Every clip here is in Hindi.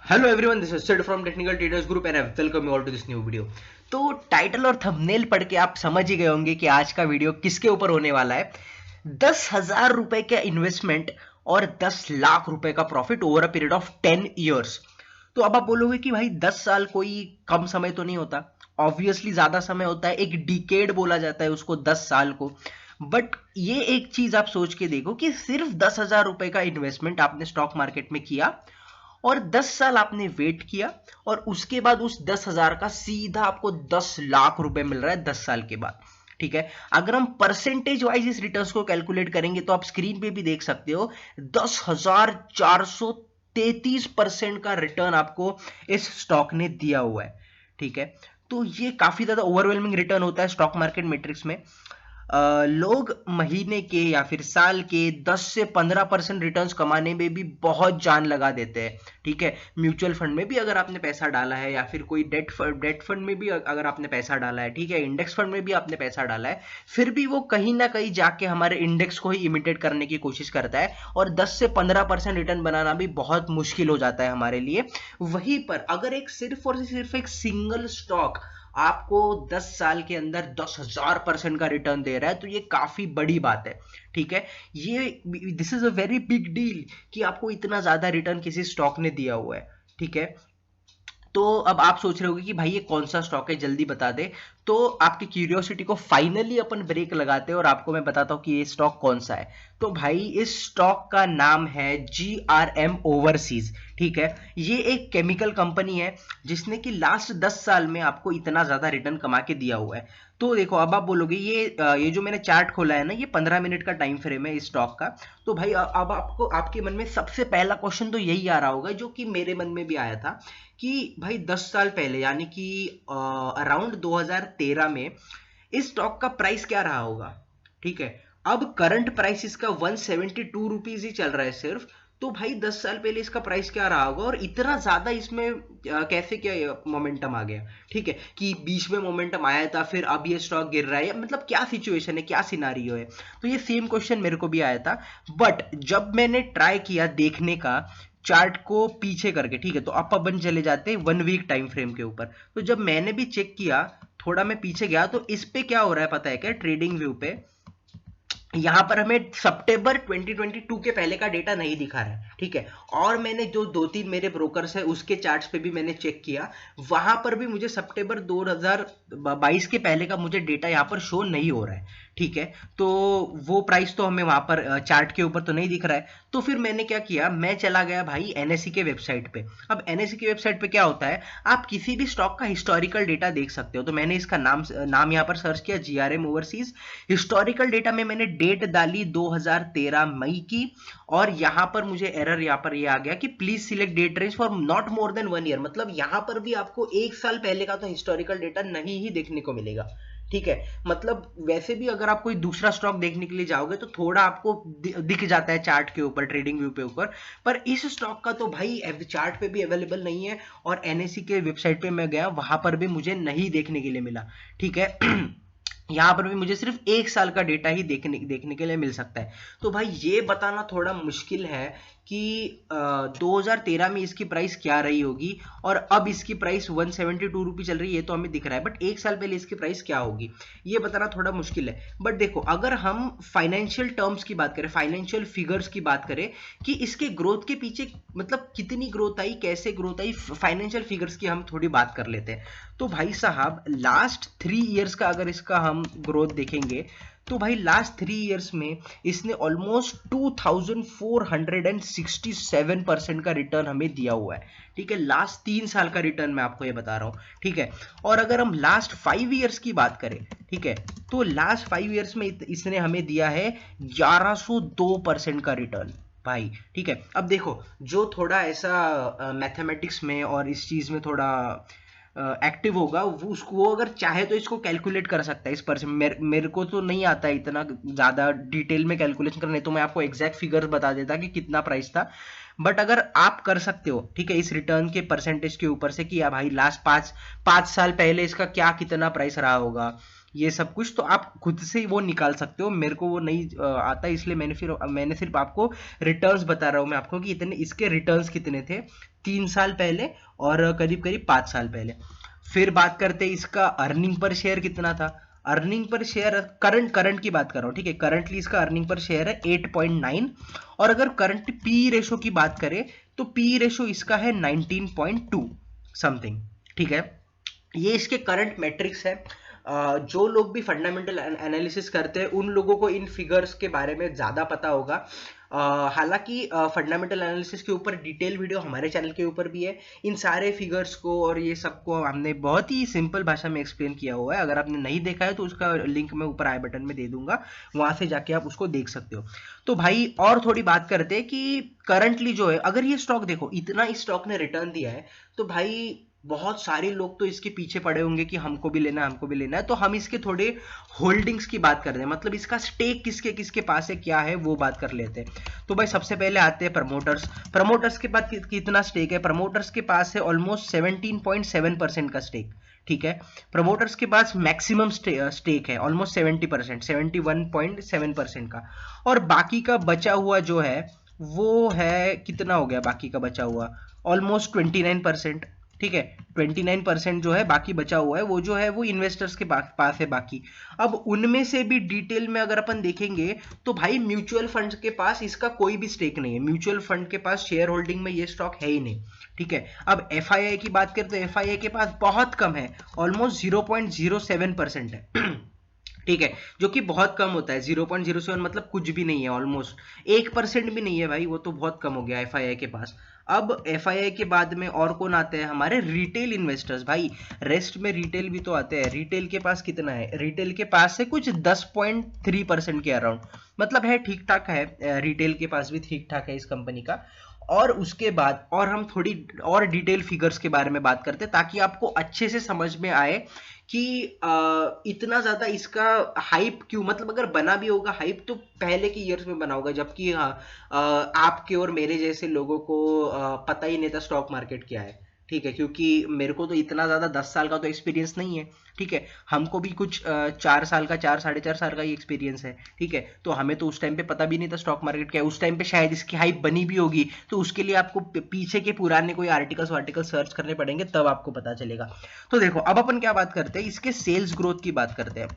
Hello everyone, this is Sid from technical traders group and I welcome you all to this new video. तो टाइटल और थंबनेल पढ़ के आप समझ ही गए होंगे कि आज का वीडियो किसके ऊपर होने वाला है। 10,000 रुपए का इन्वेस्टमेंट और 10 लाख रुपए का profit over a period of 10 years. तो अब आप बोलोगे कि भाई 10 साल कोई कम समय तो नहीं होता। ऑब्वियसली ज्यादा समय होता है, एक डिकेड बोला जाता है उसको 10 साल को। बट ये एक चीज आप सोच के देखो कि सिर्फ 10,000 रुपए का इन्वेस्टमेंट आपने स्टॉक मार्केट में किया और 10 साल आपने वेट किया और उसके बाद उस 10,000 का सीधा आपको 10 लाख रुपए मिल रहा है 10 साल के बाद। ठीक है, अगर हम परसेंटेज वाइज इस रिटर्न्स को कैलकुलेट करेंगे तो आप स्क्रीन पे भी देख सकते हो 10,433% का रिटर्न आपको इस स्टॉक ने दिया हुआ है। ठीक है, तो ये काफी ज्यादा ओवरवेलमिंग रिटर्न होता है स्टॉक मार्केट मैट्रिक्स में। लोग महीने के या फिर साल के 10 से 15% रिटर्न्स कमाने में भी बहुत जान लगा देते हैं। ठीक है, म्यूचुअल फंड में भी अगर आपने पैसा डाला है या फिर कोई डेट फंड में भी अगर आपने पैसा डाला है, ठीक है, इंडेक्स फंड में भी आपने पैसा डाला है, फिर भी वो कहीं ना कहीं जाके हमारे इंडेक्स को ही इमिटेट करने की कोशिश करता है और 10 से 15% रिटर्न बनाना भी बहुत मुश्किल हो जाता है हमारे लिए। वहीं पर अगर एक सिर्फ और सिर्फ एक सिंगल स्टॉक आपको 10 साल के अंदर 10,000% का रिटर्न दे रहा है तो ये काफी बड़ी बात है। ठीक है, ये this is a very big deal कि आपको इतना ज्यादा रिटर्न किसी स्टॉक ने दिया हुआ है। ठीक है, तो अब आप सोच रहे होगे कि भाई ये कौन सा स्टॉक है, जल्दी बता दे। तो आपकी क्यूरियोसिटी को फाइनली अपन ब्रेक लगाते हैं और आपको मैं बताता हूं कि ये स्टॉक कौन सा है। तो भाई इस स्टॉक का नाम है GRM ओवरसीज। ठीक है, ये एक केमिकल कंपनी है जिसने कि लास्ट 10 साल में आपको इतना ज्यादा रिटर्न कमा के दिया हुआ है। तो देखो, अब आप बोलोगे ये जो मैंने चार्ट खोला है ना, ये 15 मिनट का टाइम फ्रेम है इस स्टॉक का। तो भाई अब आपको आपके मन में सबसे पहला क्वेश्चन तो यही आ रहा होगा जो कि मेरे मन में भी आया था कि भाई 10 साल पहले यानी कि अराउंड 2013 में इस स्टॉक का प्राइस क्या रहा होगा। ठीक है, अब करंट प्राइस इसका 172 रुपीज ही चल रहा है सिर्फ। तो भाई 10 साल पहले इसका प्राइस क्या रहा होगा और इतना ज्यादा इसमें कैसे क्या मोमेंटम आ गया। ठीक है, कि बीच में मोमेंटम आया था फिर अब ये स्टॉक गिर रहा है, मतलब क्या सिचुएशन है, क्या सिनारियो है। तो ये सेम क्वेश्चन मेरे को भी आया था। बट जब मैंने ट्राई किया देखने का चार्ट को पीछे करके, ठीक है, तो अब अपन चले जाते हैं 1 वीक टाइम फ्रेम के ऊपर। तो जब मैंने भी चेक किया, थोड़ा मैं पीछे गया तो इस पे क्या हो रहा है पता है क्या, ट्रेडिंग व्यू पे यहां पर हमें सितंबर 2022 के पहले का डेटा नहीं दिखा रहा है। ठीक है, और मैंने जो दो तीन मेरे ब्रोकर्स है उसके चार्ट्स पे भी मैंने चेक किया, वहां पर भी मुझे सितंबर 2022 के पहले का मुझे डेटा यहां पर शो नहीं हो रहा है। ठीक है, तो वो प्राइस तो हमें वहां पर चार्ट के ऊपर तो नहीं दिख रहा है। तो फिर मैंने क्या किया, मैं चला गया भाई एनएससी के वेबसाइट पे। अब एनएससी की वेबसाइट पे क्या होता है, आप किसी भी स्टॉक का हिस्टोरिकल डेटा देख सकते हो। तो मैंने इसका नाम यहाँ पर सर्च किया, जीआरएम ओवरसीज। हिस्टोरिकल डेटा में मैंने डेट डाली 2013 मई की और यहां पर मुझे एरर यहां पर ये आ गया कि please select date range for not more than 1 year. मतलब यहां पर भी आपको 1 साल पहले का तो हिस्टोरिकल डेटा नहीं ही देखने को मिलेगा। ठीक है, मतलब वैसे भी अगर आप कोई दूसरा स्टॉक देखने के लिए जाओगे तो थोड़ा आपको दिख जाता है चार्ट के ऊपर, ट्रेडिंग व्यू पे ऊपर। पर इस स्टॉक का तो भाई चार्ट पे भी अवेलेबल नहीं है और एनएससी के वेबसाइट पे मैं गया, वहां पर भी मुझे नहीं देखने के लिए मिला। ठीक है, यहां पर भी मुझे सिर्फ 1 साल का डेटा ही देखने के लिए मिल सकता है। तो भाई ये बताना थोड़ा मुश्किल है कि 2013 में इसकी प्राइस क्या रही होगी और अब इसकी प्राइस 172 रुपी चल रही है, ये तो हमें दिख रहा है, बट 1 साल पहले इसकी प्राइस क्या होगी ये बताना थोड़ा मुश्किल है। बट देखो, अगर हम फाइनेंशियल टर्म्स की बात करें, फाइनेंशियल फिगर्स की बात करें कि इसके ग्रोथ के पीछे मतलब कितनी ग्रोथ आई, कैसे ग्रोथ आई, फाइनेंशियल फिगर्स की हम थोड़ी बात कर लेते हैं। तो भाई साहब लास्ट 3 ईयर्स का अगर इसका हम ग्रोथ देखेंगे तो भाई लास्ट 3 ईयर्स में इसने ऑलमोस्ट 2467% का रिटर्न हमें दिया हुआ है। ठीक है, लास्ट 3 साल का रिटर्न मैं आपको ये बता रहा हूं। ठीक है, और अगर हम लास्ट 5 ईयर्स की बात करें, ठीक है, तो लास्ट 5 ईयर्स में इसने हमें दिया है 1102% का रिटर्न भाई। ठीक है, अब देखो, जो थोड़ा ऐसा मैथमेटिक्स में और इस चीज में थोड़ा एक्टिव होगा वो अगर चाहे तो इसको कैलकुलेट कर सकता है इस पर से। मेरे को तो नहीं आता है इतना ज्यादा डिटेल में कैलकुलेशन करने, तो मैं आपको एग्जैक्ट फिगर्स बता देता कि कितना प्राइस था। बट अगर आप कर सकते हो, ठीक है, इस रिटर्न के परसेंटेज के ऊपर से कि या भाई लास्ट पांच पांच साल पहले इसका क्या कितना प्राइस रहा होगा, ये सब कुछ तो आप खुद से वो निकाल सकते हो। मेरे को वो नहीं आता, इसलिए मैंने सिर्फ आपको रिटर्न्स बता रहा हूं मैं आपको कि इतने इसके रिटर्न्स कितने थे 3 साल पहले और करीब करीब 5 साल पहले। फिर बात करते हैं इसका अर्निंग पर शेयर कितना था। अर्निंग पर शेयर करंट की बात कर रहा हूँ, ठीक है, करंटली इसका अर्निंग पर शेयर है 8.9। और अगर करंट पी रेशो की बात करें तो पी रेशो इसका है 19.2 समथिंग, ठीक है। ये इसके करंट मैट्रिक्स है। जो लोग भी फंडामेंटल एनालिसिस करते हैं उन लोगों को इन फिगर्स के बारे में ज़्यादा पता होगा। हालांकि फंडामेंटल एनालिसिस के ऊपर डिटेल वीडियो हमारे चैनल के ऊपर भी है। इन सारे फिगर्स को और ये सबको हमने बहुत ही सिंपल भाषा में एक्सप्लेन किया हुआ है। अगर आपने नहीं देखा है तो उसका लिंक मैं ऊपर आई बटन में दे दूंगा, वहां से जाके आप उसको देख सकते हो। तो भाई और थोड़ी बात करते हैं कि करंटली जो है, अगर ये स्टॉक देखो इतना इस स्टॉक ने रिटर्न दिया है, तो भाई बहुत सारे लोग तो इसके पीछे पड़े होंगे कि हमको भी लेना है, हमको भी लेना है। तो हम इसके थोड़े होल्डिंग्स की बात कर रहे हैं, मतलब इसका स्टेक किसके किसके पास है, क्या है, वो बात कर लेते हैं। तो भाई सबसे पहले आते हैं प्रमोटर्स। प्रमोटर्स के पास कितना स्टेक है? प्रमोटर्स के पास है ऑलमोस्ट 17.7% का स्टेक, ठीक है। प्रमोटर्स के पास मैक्सिमम स्टेक है ऑलमोस्ट 70%, 71.7% का। और बाकी का बचा हुआ जो है वो है, कितना हो गया बाकी का बचा हुआ? ऑलमोस्ट 29%, ठीक है। 29% जो है बाकी बचा हुआ है, वो जो है वो इन्वेस्टर्स के पास है बाकी। अब उनमें से भी डिटेल में अगर अपन देखेंगे तो भाई म्यूचुअल फंड के पास इसका कोई भी स्टेक नहीं है। म्यूचुअल फंड के पास शेयर होल्डिंग में ये स्टॉक है ही नहीं, ठीक है। अब एफआईआई की बात करें तो एफआईआई के पास बहुत कम है, ऑलमोस्ट 0.07% है ठीक है, जो कि बहुत कम होता है। 0.07 मतलब कुछ भी नहीं है, ऑलमोस्ट 1% भी नहीं है भाई, वो तो बहुत कम हो गया एफआईआई के पास। अब एफआईआई के बाद में और कौन आते हैं? हमारे रिटेल इन्वेस्टर्स भाई। रेस्ट में रिटेल भी तो आते हैं। रिटेल के पास कितना है? रिटेल के पास है कुछ 10.3% के अराउंड, मतलब है ठीक ठाक है। रिटेल के पास भी ठीक ठाक है इस कंपनी का। और उसके बाद और हम थोड़ी और डिटेल फिगर्स के बारे में बात करते हैं ताकि आपको अच्छे से समझ में आए कि इतना ज्यादा इसका हाइप क्यों, मतलब अगर बना भी होगा हाइप तो पहले के ईयर्स में बना होगा, जबकि आपके और मेरे जैसे लोगों को पता ही नहीं था स्टॉक मार्केट क्या है, ठीक है। क्योंकि मेरे को तो इतना ज्यादा 10 साल का तो एक्सपीरियंस नहीं है, ठीक है। हमको भी कुछ 4 साल का, 4 साढ़े 4 साल का ही एक्सपीरियंस है, ठीक है। तो हमें तो उस टाइम पे पता भी नहीं था स्टॉक मार्केट क्या है। उस टाइम पे शायद इसकी हाइप बनी भी होगी, तो उसके लिए आपको पीछे के पुराने कोई आर्टिकल्स वार्टिकल सर्च करने पड़ेंगे, तब आपको पता चलेगा। तो देखो अब अपन क्या बात करते हैं, इसके सेल्स ग्रोथ की बात करते हैं।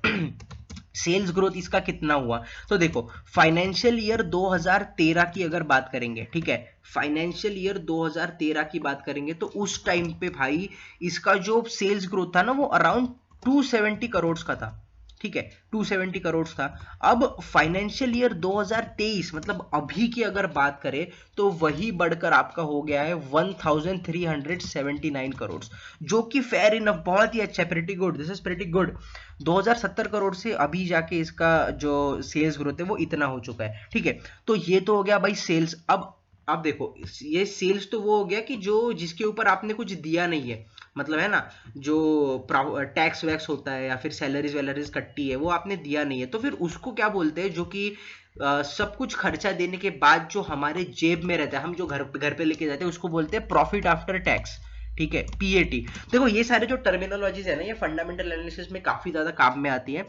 सेल्स ग्रोथ इसका कितना हुआ? तो देखो फाइनेंशियल ईयर 2013 की अगर बात करेंगे, ठीक है, फाइनेंशियल ईयर 2013 की बात करेंगे तो उस टाइम पे भाई इसका जो सेल्स ग्रोथ था ना वो अराउंड 270 करोड़ का था, ठीक है, 270 करोड़ था। अब फाइनेंशियल ईयर 2023 मतलब अभी की अगर बात करें तो वही बढ़कर आपका हो गया है 1379 करोड़, जो कि फेयर इनफ, बहुत ही अच्छा, pretty good, this is pretty good. 2070 crore से अभी जाके इसका जो सेल्स ग्रोथ है वो इतना हो चुका है, ठीक है। तो ये तो हो गया भाई सेल्स। अब देखो ये सेल्स तो वो हो गया कि जो जिसके ऊपर आपने कुछ दिया नहीं है, मतलब है ना, जो टैक्स वैक्स होता है या फिर सैलरीज वैलरीज कट्टी है वो आपने दिया नहीं है, तो फिर उसको क्या बोलते हैं? जो कि सब कुछ खर्चा देने के बाद जो हमारे जेब में रहता है, हम जो घर घर पे लेके जाते हैं, उसको बोलते हैं प्रॉफिट आफ्टर टैक्स, ठीक है, पीएटी। देखो ये सारे जो टर्मिनोलॉजीज है ना, ये फंडामेंटल एनालिसिस में काफी ज्यादा काम में आती है।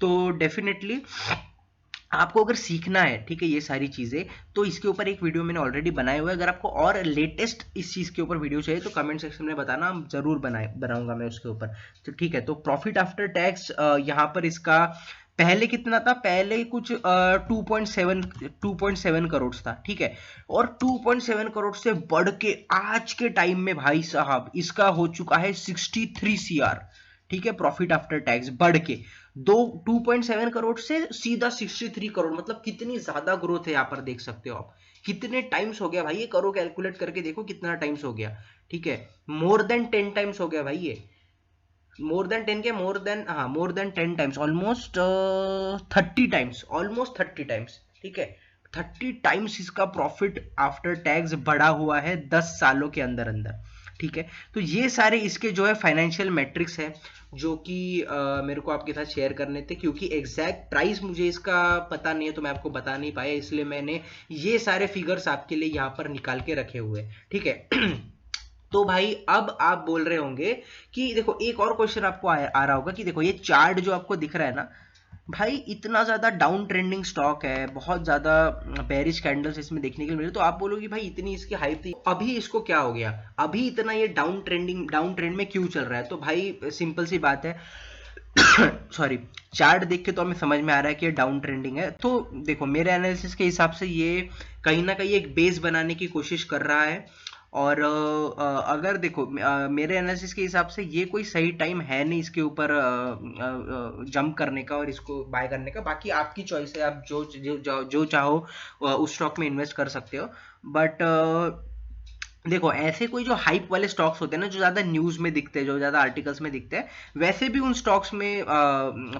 तो डेफिनेटली आपको अगर सीखना है, ठीक है, ये सारी चीजें, तो इसके ऊपर एक वीडियो मैंने ऑलरेडी बनाया हुआ है। अगर आपको और लेटेस्ट इस चीज के ऊपर वीडियो चाहिए तो कमेंट सेक्शन में बताना, हम जरूर बनाऊंगा मैं उसके ऊपर। तो ठीक है, तो प्रॉफिट आफ्टर टैक्स यहाँ पर इसका पहले कितना था? पहले कुछ 2.7 करोड़ था, ठीक है। और 2.7 करोड़ से बढ़ के आज के टाइम में भाई साहब इसका हो चुका है 63 सीआर, ठीक है, प्रॉफिट आफ्टर टैक्स बढ़ के 2.7 करोड़ से सीधा 63 करोड़, मतलब कितनी ज्यादा ग्रोथ है यहाँ पर, देख सकते हो आप। कितने टाइम्स हो गया भाई ये? करो कैलकुलेट करके देखो कितना टाइम्स हो गया, ठीक है। मोर देन 10 टाइम्स हो गया भाई ये। मोर देन 10 के मोर देन, हाँ, more than 10 times, almost 30 times, almost 30 times, ठीक है। 30 टाइम्स इसका प्रॉफिट आफ्टर टैक्स बढ़ा हुआ है 10 सालों के अंदर अंदर, ठीक है। तो ये सारे इसके जो है फाइनेंशियल मैट्रिक्स है जो कि मेरे को आपके साथ शेयर करने थे, क्योंकि एग्जैक्ट प्राइस मुझे इसका पता नहीं है तो मैं आपको बता नहीं पाया, इसलिए मैंने ये सारे फिगर्स आपके लिए यहाँ पर निकाल के रखे हुए हैं, ठीक है। तो भाई अब आप बोल रहे होंगे कि देखो एक और क्वेश्चन आपको आ रहा होगा कि देखो ये चार्ट जो आपको दिख रहा है ना, भाई इतना ज्यादा डाउन ट्रेंडिंग स्टॉक है, बहुत ज्यादा बेरिश कैंडल्स इसमें देखने के लिए मिले, तो आप बोलोगे भाई इतनी इसकी हाइप थी, अभी इसको क्या हो गया, अभी इतना ये डाउन ट्रेंड में क्यों चल रहा है? तो भाई सिंपल सी बात है, सॉरी, चार्ट देख के तो हमें समझ में आ रहा है कि ये डाउन ट्रेंडिंग है। तो देखो मेरे एनालिसिस के हिसाब से ये कहीं ना कहीं एक बेस बनाने की कोशिश कर रहा है, और अगर देखो मेरे एनालिसिस के हिसाब से ये कोई सही टाइम है नहीं इसके ऊपर जंप करने का और इसको बाय करने का। बाकी आपकी चॉइस है, आप जो चाहो उस स्टॉक में इन्वेस्ट कर सकते हो। बट देखो ऐसे कोई जो हाइप वाले स्टॉक्स होते हैं ना, जो ज्यादा न्यूज में दिखते हैं, जो ज्यादा आर्टिकल्स में दिखते हैं, वैसे भी उन स्टॉक्स में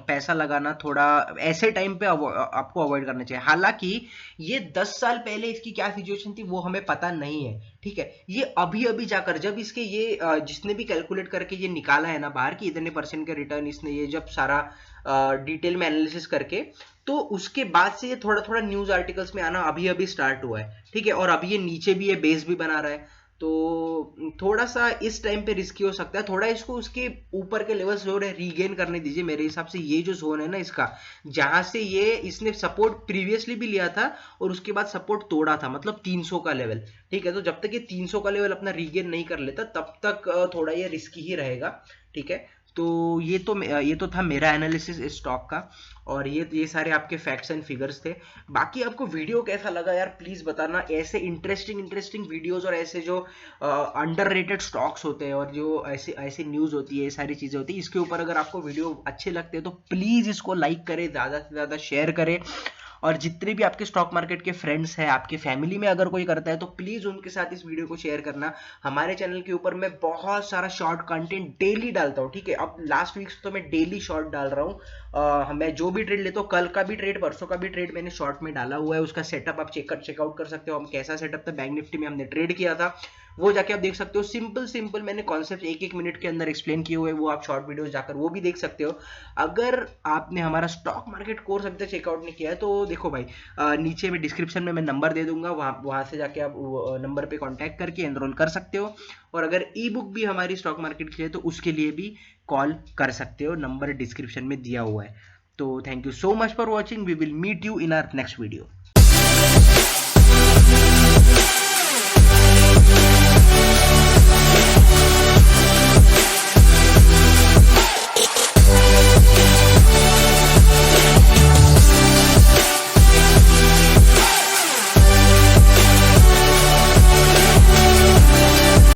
पैसा लगाना थोड़ा ऐसे टाइम पे आपको अवॉइड करना चाहिए। हालांकि ये 10 साल पहले इसकी क्या सिचुएशन थी वो हमें पता नहीं है, ठीक है। ये अभी अभी जाकर जब इसके ये जिसने भी कैलकुलेट करके ये निकाला है ना बाहर की इतने परसेंट के रिटर्न, इसने ये जब सारा डिटेल में एनालिसिस करके, तो उसके बाद से ये थोड़ा थोड़ा न्यूज आर्टिकल्स में आना अभी अभी स्टार्ट हुआ है, ठीक है। और अभी ये नीचे भी ये बेस भी बना रहा है, तो थोड़ा सा इस टाइम पे रिस्की हो सकता है। थोड़ा इसको उसके ऊपर के लेवल जो है रीगेन करने दीजिए। मेरे हिसाब से ये जो जोन है ना इसका, जहां से ये इसने सपोर्ट प्रीवियसली भी लिया था और उसके बाद सपोर्ट तोड़ा था, मतलब 300 का लेवल, ठीक है। तो जब तक ये 300 का लेवल अपना रीगेन नहीं कर लेता तब तक थोड़ा ये रिस्की ही रहेगा, ठीक है। तो ये तो था मेरा एनालिसिस इस स्टॉक का, और ये सारे आपके फैक्ट्स एंड फिगर्स थे। बाकी आपको वीडियो कैसा लगा यार प्लीज बताना। ऐसे इंटरेस्टिंग वीडियोस और ऐसे जो अंडररेटेड स्टॉक्स होते हैं और जो ऐसे ऐसे न्यूज होती है, ये सारी चीजें होती है, इसके ऊपर अगर आपको वीडियो अच्छे लगते हैं तो प्लीज इसको लाइक करें, ज्यादा से ज्यादा शेयर करें। और जितने भी आपके स्टॉक मार्केट के फ्रेंड्स हैं, आपके फैमिली में अगर कोई करता है तो प्लीज उनके साथ इस वीडियो को शेयर करना। हमारे चैनल के ऊपर मैं बहुत सारा शॉर्ट कंटेंट डेली डालता हूँ, ठीक है। अब लास्ट वीक तो मैं डेली शॉर्ट डाल रहा हूँ। मैं जो भी ट्रेड लेता हूँ, कल का भी ट्रेड, परसों का भी ट्रेड मैंने शॉर्ट में डाला हुआ है। उसका सेटअप आप चेकआउट कर सकते हो। हम कैसा सेटअप था, बैंक निफ्टी में हमने ट्रेड किया था, वो जाके आप देख सकते हो। सिंपल मैंने कॉन्सेप्ट एक एक मिनट के अंदर एक्सप्लेन किए हुए, वो आप शॉर्ट वीडियोस जाकर वो भी देख सकते हो। अगर आपने हमारा स्टॉक मार्केट कोर्स अभी तक चेकआउट नहीं किया है तो देखो भाई, नीचे में डिस्क्रिप्शन में मैं नंबर दे दूंगा, वहां से जाके आप नंबर पे कांटेक्ट करके एनरोल कर सकते हो। और अगर ई बुक भी हमारी स्टॉक मार्केट की है तो उसके लिए भी कॉल कर सकते हो, नंबर डिस्क्रिप्शन में दिया हुआ है। तो thank you so much for watching, we will meet you in our next video.